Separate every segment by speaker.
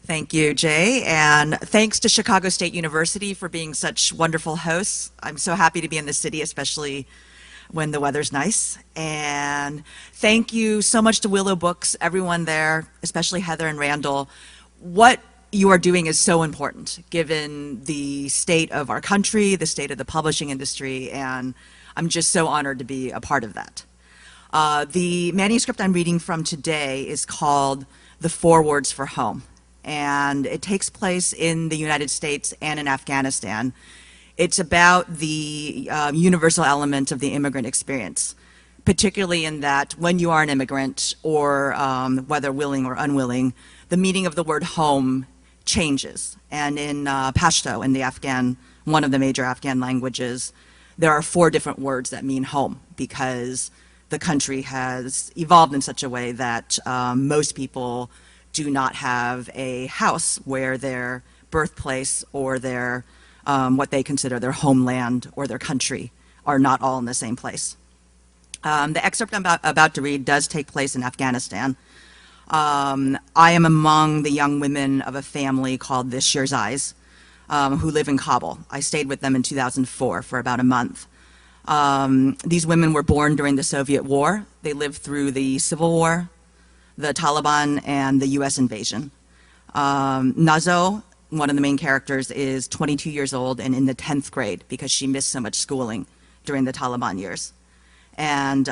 Speaker 1: Thank you, Jay, and thanks to Chicago State University for being such wonderful hosts. I'm so happy to be in the city, especially when the weather's nice. And thank you so much to Willow Books, everyone there, especially Heather and Randall. What you are doing is so important, given the state of our country, the state of the publishing industry, and I'm just so honored to be a part of that. The manuscript I'm reading from today is called The Four Words for Home, and it takes place in the United States and in Afghanistan. It's about the universal element of the immigrant experience, particularly in that when you are an immigrant, or whether willing or unwilling, the meaning of the word home changes. And in Pashto, in the Afghan, one of the major Afghan languages, there are 4 different words that mean home, because the country has evolved in such a way that most people do not have a house where their birthplace or their what they consider their homeland or their country are not all in the same place. The excerpt I'm about to read does take place in Afghanistan. I am among the young women of a family called the Shirzais, who live in Kabul. I stayed with them in 2004 for about a month. These women were born during the Soviet War. They lived through the Civil War, the Taliban, and the US invasion. Nazo, one of the main characters, is 22 years old and in the 10th grade because she missed so much schooling during the Taliban years. And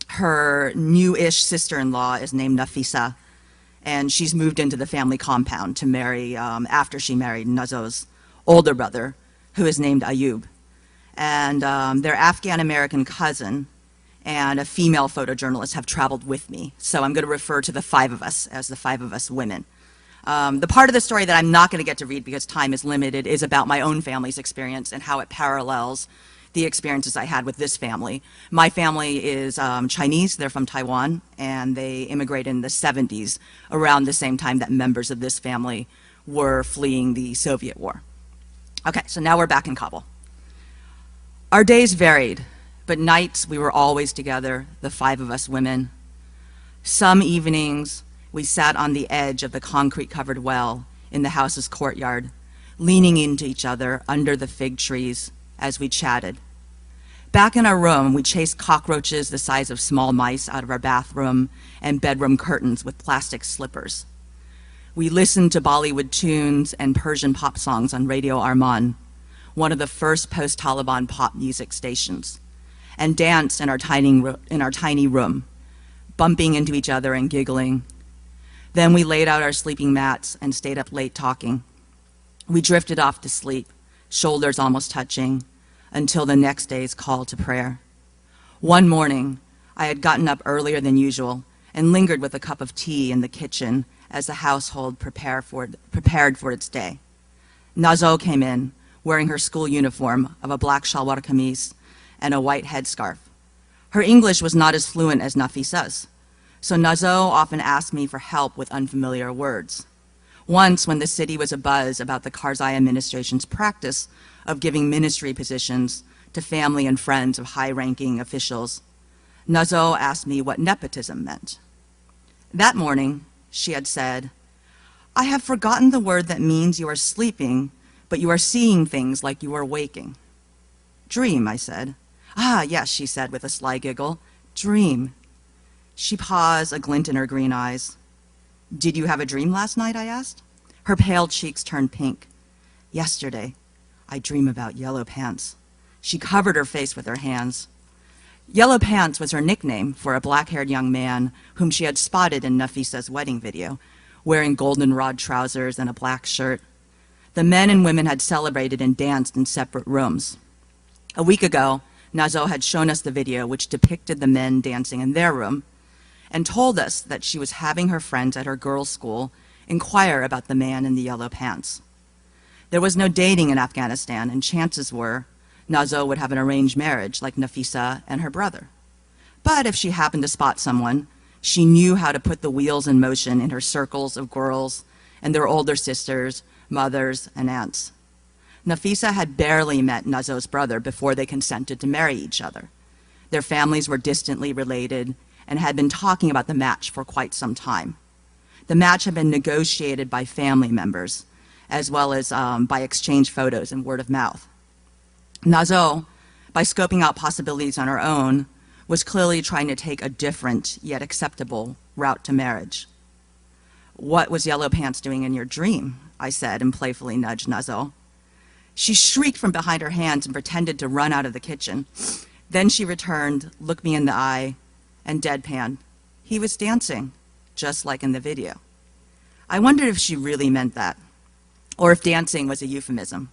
Speaker 1: her new-ish sister-in-law is named Nafisa, and she's moved into the family compound to marry after she married Nazo's older brother, who is named Ayub. And their Afghan-American cousin and a female photojournalist have traveled with me. So I'm going to refer to the 5 of us as the 5 of us women. The part of the story that I'm not going to get to read because time is limited is about my own family's experience and how it parallels the experiences I had with this family. My family is Chinese, they're from Taiwan, and they immigrated in the 70s, around the same time that members of this family were fleeing the Soviet war. Okay, so now we're back in Kabul. Our days varied, but nights we were always together, the 5 of us women. Some evenings we sat on the edge of the concrete-covered well in the house's courtyard, leaning into each other under the fig trees as we chatted. Back in our room, we chased cockroaches the size of small mice out of our bathroom and bedroom curtains with plastic slippers. We listened to Bollywood tunes and Persian pop songs on Radio Arman, one of the first post-Taliban pop music stations, and danced in our tiny room, bumping into each other and giggling. Then we laid out our sleeping mats and stayed up late talking. We drifted off to sleep, shoulders almost touching, until the next day's call to prayer. One morning, I had gotten up earlier than usual and lingered with a cup of tea in the kitchen as the household prepared for its day. Nazo came in, wearing her school uniform of a black shalwar kameez and a white headscarf. Her English was not as fluent as Nafisa's, so Nazo often asked me for help with unfamiliar words. Once, when the city was abuzz about the Karzai administration's practice of giving ministry positions to family and friends of high-ranking officials, Nazo asked me what nepotism meant. That morning, she had said, "I have forgotten the word that means you are sleeping, but you are seeing things like you are waking." "Dream," I said. "Ah, yes," she said with a sly giggle. "Dream." She paused, a glint in her green eyes. "Did you have a dream last night?" I asked. Her pale cheeks turned pink. "Yesterday, I dream about yellow pants." She covered her face with her hands. Yellow Pants was her nickname for a black-haired young man whom she had spotted in Nafisa's wedding video, wearing goldenrod trousers and a black shirt. The men and women had celebrated and danced in separate rooms. A week ago, Nazo had shown us the video which depicted the men dancing in their room and told us that she was having her friends at her girls' school inquire about the man in the yellow pants. There was no dating in Afghanistan, and chances were Nazo would have an arranged marriage like Nafisa and her brother. But if she happened to spot someone, she knew how to put the wheels in motion in her circles of girls and their older sisters, mothers, and aunts. Nafisa had barely met Nazo's brother before they consented to marry each other. Their families were distantly related and had been talking about the match for quite some time. The match had been negotiated by family members, as well as by exchange photos and word of mouth. Nazo, by scoping out possibilities on her own, was clearly trying to take a different yet acceptable route to marriage. "What was Yellow Pants doing in your dream?" I said, and playfully nudged Nazo. She shrieked from behind her hands and pretended to run out of the kitchen. Then she returned, looked me in the eye, and deadpanned. "He was dancing, just like in the video." I wondered if she really meant that, or if dancing was a euphemism.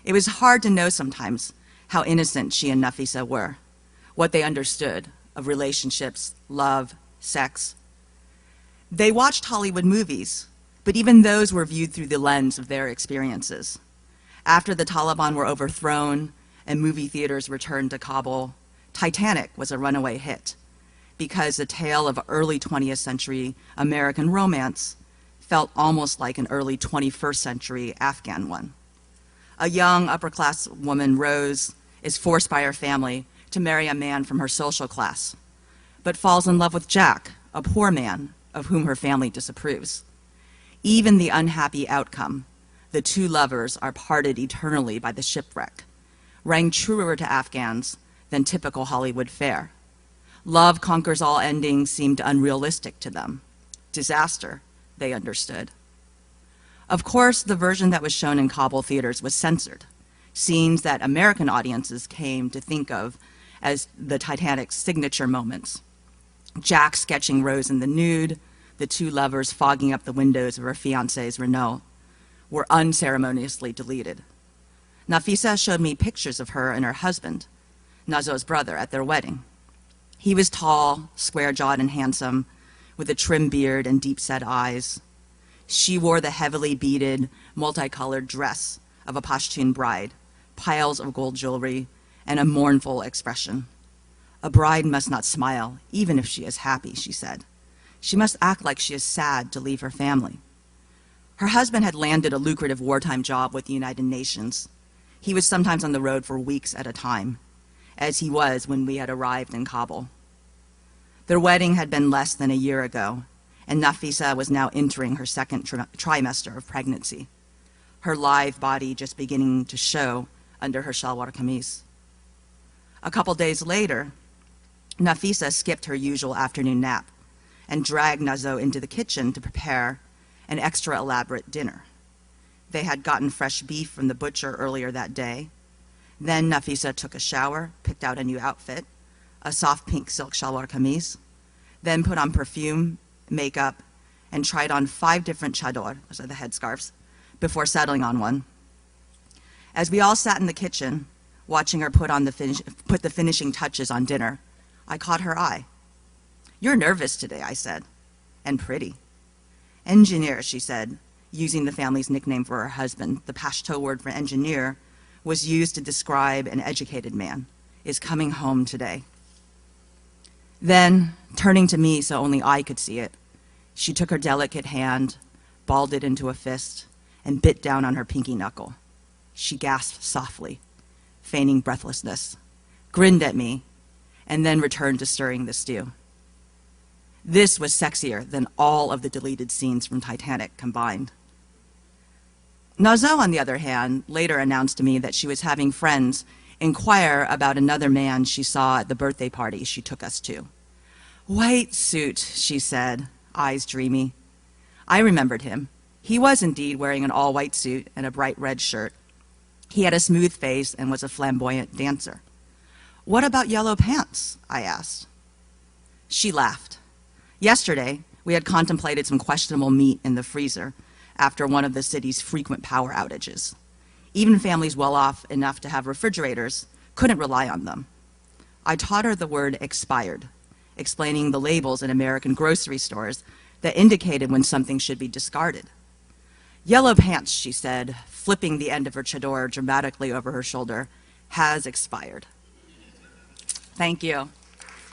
Speaker 1: It was hard to know sometimes how innocent she and Nafisa were, what they understood of relationships, love, sex. They watched Hollywood movies, but even those were viewed through the lens of their experiences. After the Taliban were overthrown and movie theaters returned to Kabul, Titanic was a runaway hit because the tale of early 20th century American romance felt almost like an early 21st century Afghan one. A young upper-class woman, Rose, is forced by her family to marry a man from her social class, but falls in love with Jack, a poor man of whom her family disapproves. Even the unhappy outcome, the two lovers are parted eternally by the shipwreck, rang truer to Afghans than typical Hollywood fare. Love conquers all endings seemed unrealistic to them. Disaster, they understood. Of course, the version that was shown in Kabul theaters was censored, scenes that American audiences came to think of as the Titanic's signature moments. Jack sketching Rose in the nude, the two lovers fogging up the windows of her fiancé's Renault, were unceremoniously deleted. Nafisa showed me pictures of her and her husband, Nazo's brother, at their wedding. He was tall, square-jawed and handsome, with a trim beard and deep-set eyes. She wore the heavily beaded, multicolored dress of a Pashtun bride, piles of gold jewelry, and a mournful expression. "A bride must not smile, even if she is happy," she said. "She must act like she is sad to leave her family." Her husband had landed a lucrative wartime job with the United Nations. He was sometimes on the road for weeks at a time, as he was when we had arrived in Kabul. Their wedding had been less than a year ago, and Nafisa was now entering her second trimester of pregnancy, her lithe body just beginning to show under her shalwar kameez. A couple days later, Nafisa skipped her usual afternoon nap and dragged Nazo into the kitchen to prepare an extra elaborate dinner. They had gotten fresh beef from the butcher earlier that day. Then Nafisa took a shower, picked out a new outfit, a soft pink silk shalwar kameez, then put on perfume, makeup, and tried on 5 different chador, those are the headscarves, before settling on one. As we all sat in the kitchen, watching her put the finishing touches on dinner, I caught her eye. "You're nervous today," I said, "and pretty." "Engineer," she said, using the family's nickname for her husband. The Pashto word for engineer was used to describe an educated man, is coming home today. Then, turning to me so only I could see it, she took her delicate hand, balled it into a fist, and bit down on her pinky knuckle. She gasped softly, feigning breathlessness, grinned at me, and then returned to stirring the stew. This was sexier than all of the deleted scenes from Titanic combined. Nazo, on the other hand, later announced to me that she was having friends inquire about another man she saw at the birthday party she took us to. "White suit," she said, eyes dreamy. I remembered him. He was indeed wearing an all-white suit and a bright red shirt. He had a smooth face and was a flamboyant dancer. "What about Yellow Pants?" I asked. She laughed. "Yesterday, we had contemplated some questionable meat in the freezer after one of the city's frequent power outages. Even families well off enough to have refrigerators couldn't rely on them. I taught her the word expired, explaining the labels in American grocery stores that indicated when something should be discarded. Yellow Pants," she said, flipping the end of her chador dramatically over her shoulder, "has expired." Thank you.